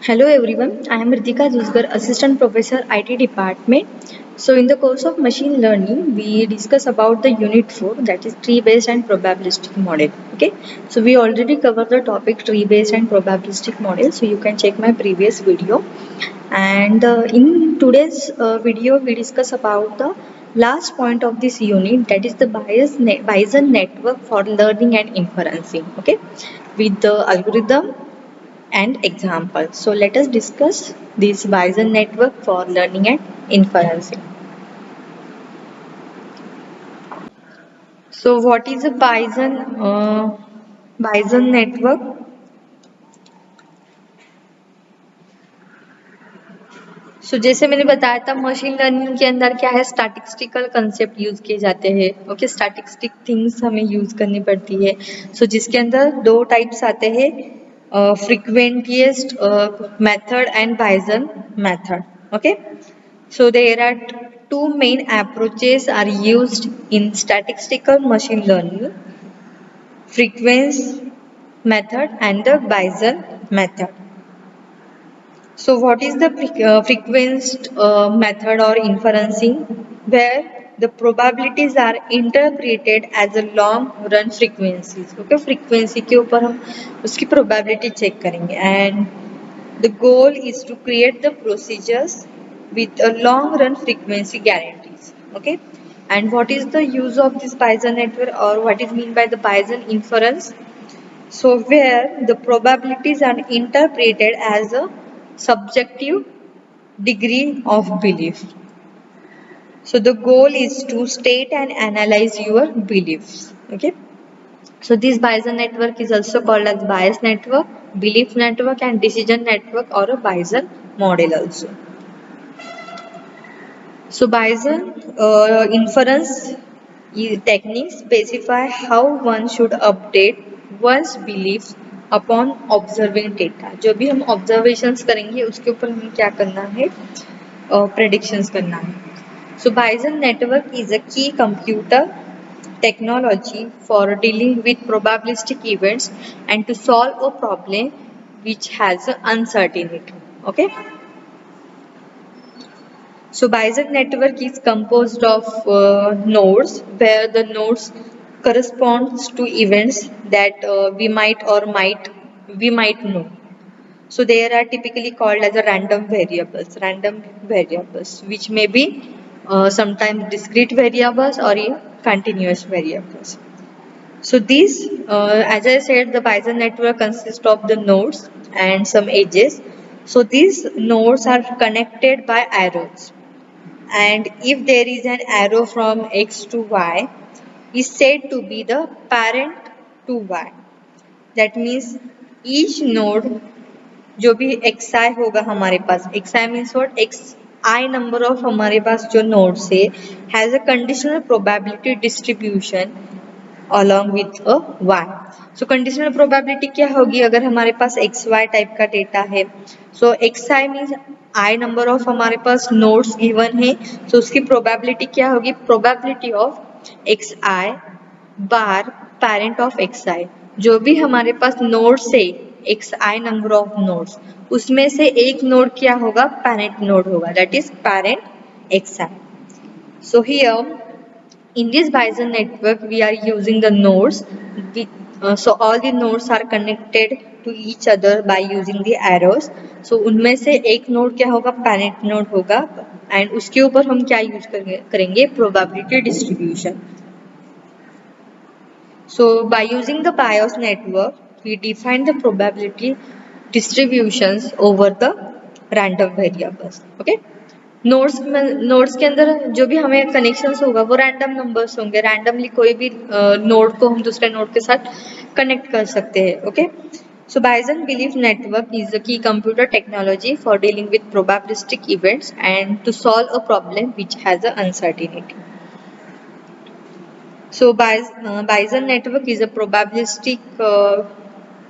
Hello everyone, I am Ritika Jusgar, Assistant Professor IT Department. So in the course of machine learning, we discuss about the unit 4, that is tree based and probabilistic model. Okay, so we already covered the topic tree based and probabilistic model, so you can check my previous video. And in today's video, we discuss about the last point of this unit, that is the Bayesian network for learning and inferencing. Okay, with the algorithm and examples. So let us discuss this Bayesian network for learning and inferencing. So what is a Bayesian network? जैसे मैंने बताया था machine learning के अंदर क्या है, statistical concept use किए जाते हैं. ओके, स्टैटिस्टिक थिंग्स हमें यूज करनी पड़ती है. जिसके अंदर दो टाइप्स आते हैं, frequentist method and Bayesian method. Okay, so there are two main approaches are used in statistical machine learning: frequency method and the Bayesian method. So what is the frequency method or inferencing? Where the probabilities are interpreted as a long run frequencies. Okay, frequency के ऊपर हम उसकी probability check करेंगे, and the goal is to create the procedures with a long run frequency guarantees. Okay, and what is the use of this Bayesian network, or what is mean by the Bayesian inference? So where the probabilities are interpreted as a subjective degree of belief. So the goal is to state and analyze your beliefs. Okay. So this Bayesian network is also called as bias network, belief network, and decision network, or a Bayesian model also. So Bayesian inference techniques specify how one should update one's beliefs upon observing data. जो भी हम observations करेंगे उसके ऊपर हमें क्या करना है, predictions करना है. So Bayesian network is a key computer technology for dealing with probabilistic events and to solve a problem which has uncertainty. Okay. So Bayesian network is composed of nodes, where the nodes corresponds to events that we might know. So they are typically called as a random variables, which may be sometimes discrete variables or continuous variables. So these, as I said, the Bayesian network consists of the nodes and some edges. So these nodes are connected by arrows, and if there is an arrow from x to y, is said to be the parent to y. That means each node जो भी xi होगा हमारे पास, xi means what, xi number of हमारे पास जो nodes है has a conditional probability distribution along with a y. So conditional probability क्या होगी, अगर हमारे पास xy टाइप का डेटा है, so xi means i number of हमारे पास nodes given है, so उसकी probability क्या होगी, probability of xi bar parent of xi. जो भी हमारे पास nodes है, xi number of nodes, उसमें से एक node क्या होगा, parent node होगा, that is parent xi. So here in this Bayesian network, we are using the nodes. So all the nodes are connected to each other by using the arrows. So उनमें से एक node क्या होगा, parent node होगा, and उसके ऊपर हम क्या use करेंगे, probability distribution. So by using the BIOS network, we define the probability distributions over the random variables. Okay. Nodes के अंदर जो भी हमें कनेक्शंस होगा वो रैंडम नंबर्स होंगे, रैंडमली कोई भी नोड को हम दूसरे नोड के साथ कनेक्ट कर सकते हैं. Okay, so Bayesian belief network is a key computer technology for dealing with probabilistic events and to solve a problem which has a uncertainty. So Bayesian network is a probabilistic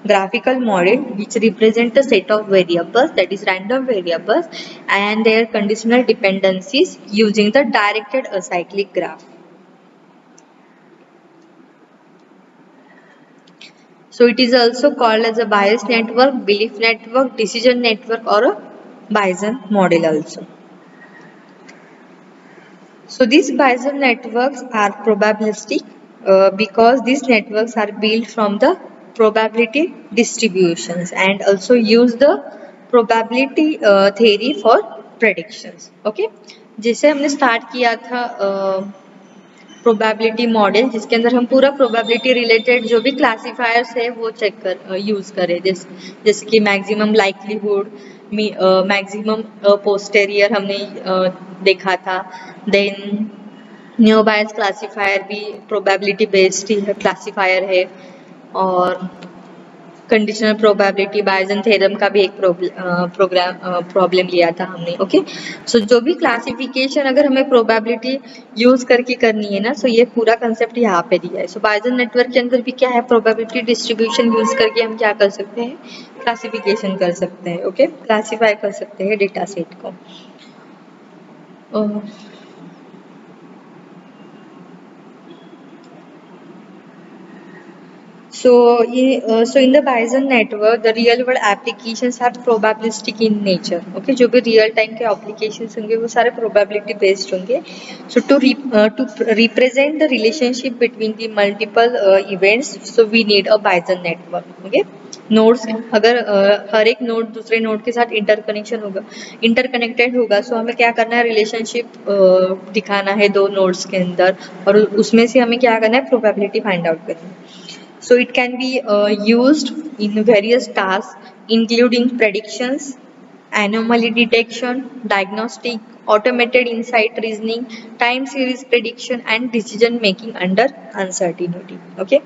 graphical model which represent a set of variables, that is random variables, and their conditional dependencies using the directed acyclic graph. So it is also called as a bias network, belief network, decision network, or a Bayesian model also. So these Bayesian networks are probabilistic because these networks are built from the probability distributions and also use the probability theory for predictions. Okay, जैसे हमने start किया था probability model, जिसके अंदर हम पूरा probability related जो भी क्लासिफायर्स है वो चेक कर यूज करें, जैसे कि मैक्सिमम लाइक्लीहुड, मैक्सिमम पोस्टेरियर हमने देखा था। देन न्यू बायस क्लासिफायर भी प्रोबेबिलिटी बेस्ड ही क्लासिफायर है, और कंडीशनल प्रोबेबिलिटी बायजन थ्योरम का भी एक प्रॉब्लम लिया था हमने। ओके, सो जो भी क्लासिफिकेशन अगर हमें प्रोबेबिलिटी यूज करके करनी है ना, सो ये पूरा कंसेप्ट यहाँ पे दिया है। सो बायजन नेटवर्क के अंदर भी क्या है, प्रोबेबिलिटी डिस्ट्रीब्यूशन यूज करके हम क्या कर सकते हैं, क्लासिफिकेशन कर सकते हैं। ओके, क्लासिफाई कर सकते हैं डेटा सेट को। So, so in the Bayesian network, the real world applications are probabilistic in nature. Okay, जो भी real time के applications होंगे वो सारे probability based होंगे. So to represent the relationship between the multiple events, so we need a Bayesian network. Okay, nodes अगर हर एक node दूसरे नोड के साथ इंटरकनेक्टेड होगा, सो हमें क्या करना है, रिलेशनशिप दिखाना है दो नोड्स के अंदर, और उसमें से हमें क्या करना है, प्रोबेबिलिटी फाइंड आउट करनी है। So it can be used in various tasks, including predictions, anomaly detection, diagnostic, automated insight reasoning, time series prediction, and decision making under uncertainty. Okay,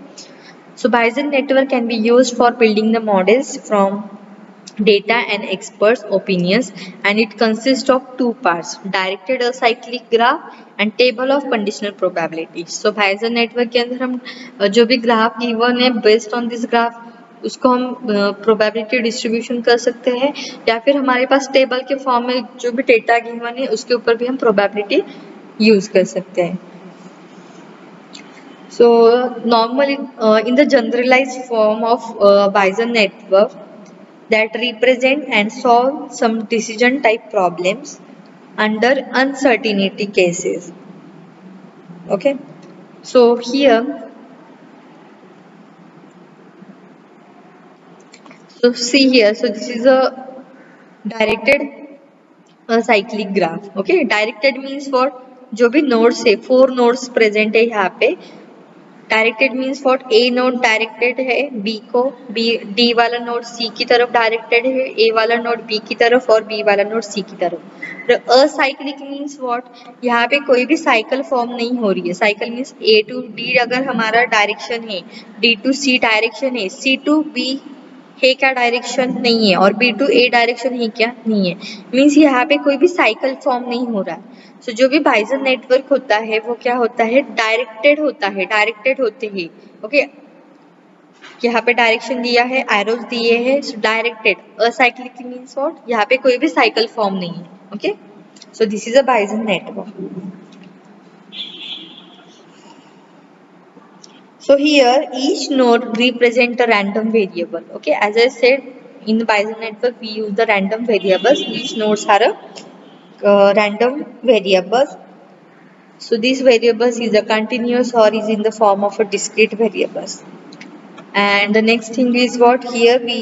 so Bayesian network can be used for building the models from data and experts opinions, and it consists of two parts, directed acyclic graph and table of conditional probability. So Bayesian network के अंदर हम जो भी graph given है, based on this graph उसको हम probability distribution कर सकते हैं, या फिर हमारे पास टेबल के फॉर्म में जो भी डेटा गिवन है उसके ऊपर भी हम प्रोबेबिलिटी यूज कर सकते हैं। So normally in the generalized form of Bayesian network that represent and solve some decision type problems under uncertainty cases. Okay, so here, so see here, so this is a directed cyclic graph. Okay, directed means what, जो भी nodes है, 4 nodes present है यहाँ पे। Directed means what, A node directed है B को, B D वाला node सी की तरफ डायरेक्टेड है, ए वाला नोड बी की तरफ और बी वाला नोड सी की तरफ। असाइक्लिक मीन्स व्हाट, यहाँ पे कोई भी साइकिल फॉर्म नहीं हो रही है। Cycle means A to D अगर हमारा डायरेक्शन है, डी टू सी डायरेक्शन है, सी टू बी है क्या डायरेक्शन, नहीं है, और बी टू ए डायरेक्शन है क्या, नहीं है। मीन्स यहाँ पे कोई भी साइकिल फॉर्म नहीं हो रहा है। सो जो भी बाइजन नेटवर्क होता है वो क्या होता है, डायरेक्टेड होता है, डायरेक्टेड होते ही। ओके, यहाँ पे डायरेक्शन दिया है, एरोज दिए हैं, so directed. Acyclic means what, यहाँ पे कोई भी साइकिल फॉर्म नहीं है। Okay, so this is a Bayesian network. So here each node represent a random variable. Okay, as I said, in the Bayesian network we use the random variables. Each nodes are a random variables. So these variables is a continuous or is in the form of a discrete variables. And the next thing is what, here we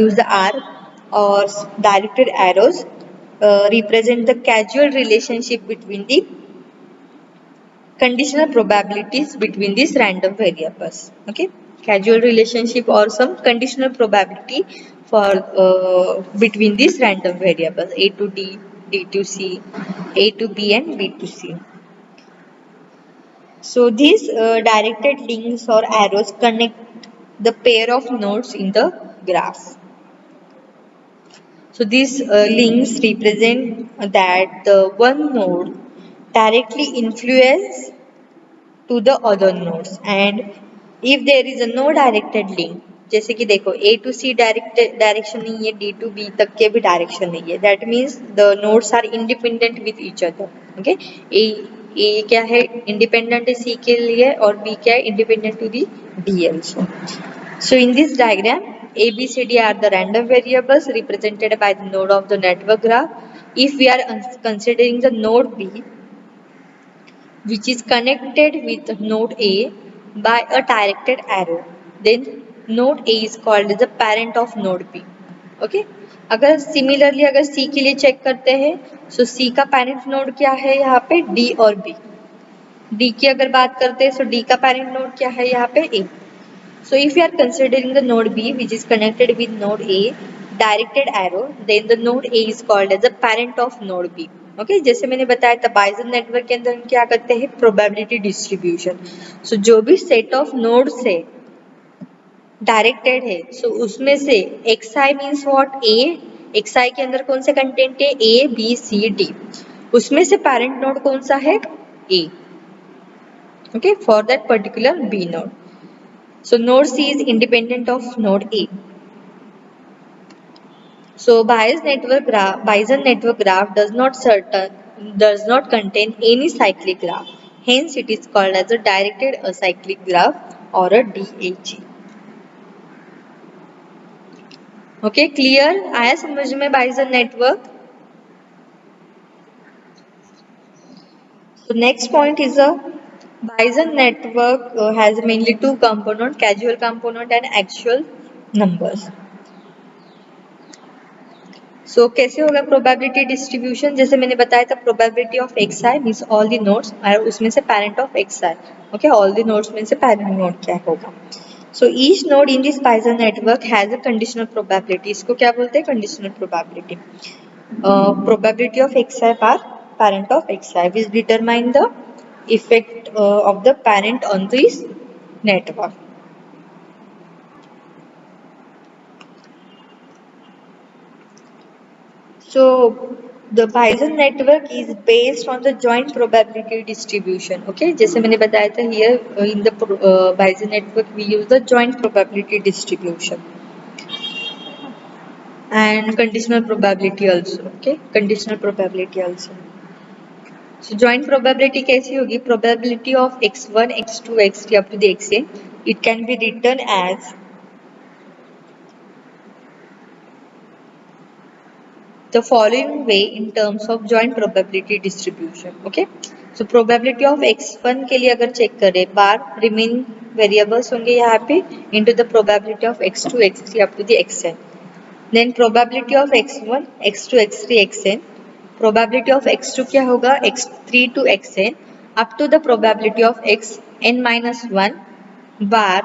use the arc or directed arrows represent the causal relationship between the conditional probabilities between these random variables. Okay, causal relationship or some conditional probability for between these random variables, a to d, d to c, a to b and b to c. So these directed links or arrows connect the pair of nodes in the graph. So these links represent that the one node directly influence to the other nodes, and if there is a no directed link, जैसे कि देखो A to C direction नहीं है, D to B तक के भी direction नहीं है, that means the nodes are independent with each other. Okay, A क्या है, इंडिपेंडेंट है C के लिए, और B क्या है, independent to the D also. So in this diagram, A, B, C, D are the random variables represented by the node of the network graph. If we are considering the node B, which is connected with node A by a directed arrow, then node A is called as the parent of node B. Okay अगर similarly अगर C के लिए check करते हैं, सो C का parent node क्या है यहाँ पे D और B. D की अगर बात करते हैं, सो D का पेरेंट नोड क्या है यहाँ पे A. So if you are considering the node B which is connected with node A directed arrow, then the node A is called as the parent of node B. Okay, जैसे मैंने बताया था बाइजन network के अंदर हम क्या करते हैं, प्रोबेबिलिटी डिस्ट्रीब्यूशन. सो जो भी सेट ऑफ नोड से डायरेक्टेड है, सो उसमें से xi means what, A. xi के अंदर कौन से कंटेंट है, A B C D. उसमें से पेरेंट नोड कौन सा है, A. Okay, for that particular B node. So node C is independent of node A. So Bayesian network graph does not contain any cyclic graph. Hence it is called as a directed acyclic graph or a DAG. Okay, clear? आया समझ में Bayesian network? So next point is a Bayesian network has mainly two components, casual component and actual numbers. सो कैसे होगा probability distribution, जैसे मैंने बताया था probability of x I means all the nodes और उसमें से parent of x I. Okay, all the nodes में से पेरेंट नोड क्या होगा. So each node in this Bayesian network has a conditional probability. इसको क्या बोलते हैं, conditional probability. Probability of x I bar parent of x I which determine the effect of the parent on this network. So the Bayesian network is based on the joint probability distribution. Okay, जैसे मैंने बताया था here in the Bayesian network we use the joint probability distribution and conditional probability also. Okay, conditional probability also. So joint probability कैसी होगी, probability of x1, x2, x3 up to the xn. It can be written as the following way in terms of joint probability distribution. Okay, so probability of x1 के लिए अगर check करें, बार remain variables होंगे यहाँ पे into the probability of x2, x3 up to the xn. Then probability of x1, x2, x3, xn. Probability of x2 क्या होगा, x3 to xn up to the probability of xn minus 1 bar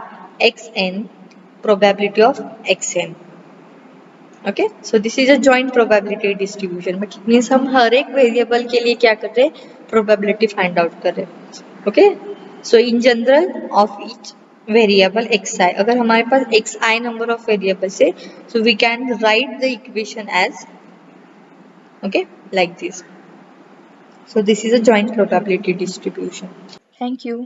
xn probability of xn. Okay, so this is a joint probability distribution. But means हम हर एक variable के लिए क्या कर रहे हैं, प्रोबेबिलिटी फाइंड आउट कर रहे हैं. Okay, so in general of each variable xi, अगर हमारे पास xi नंबर ऑफ वेरिएबल्स है, so we can write the equation as okay like this. So this is a joint probability distribution. Thank you.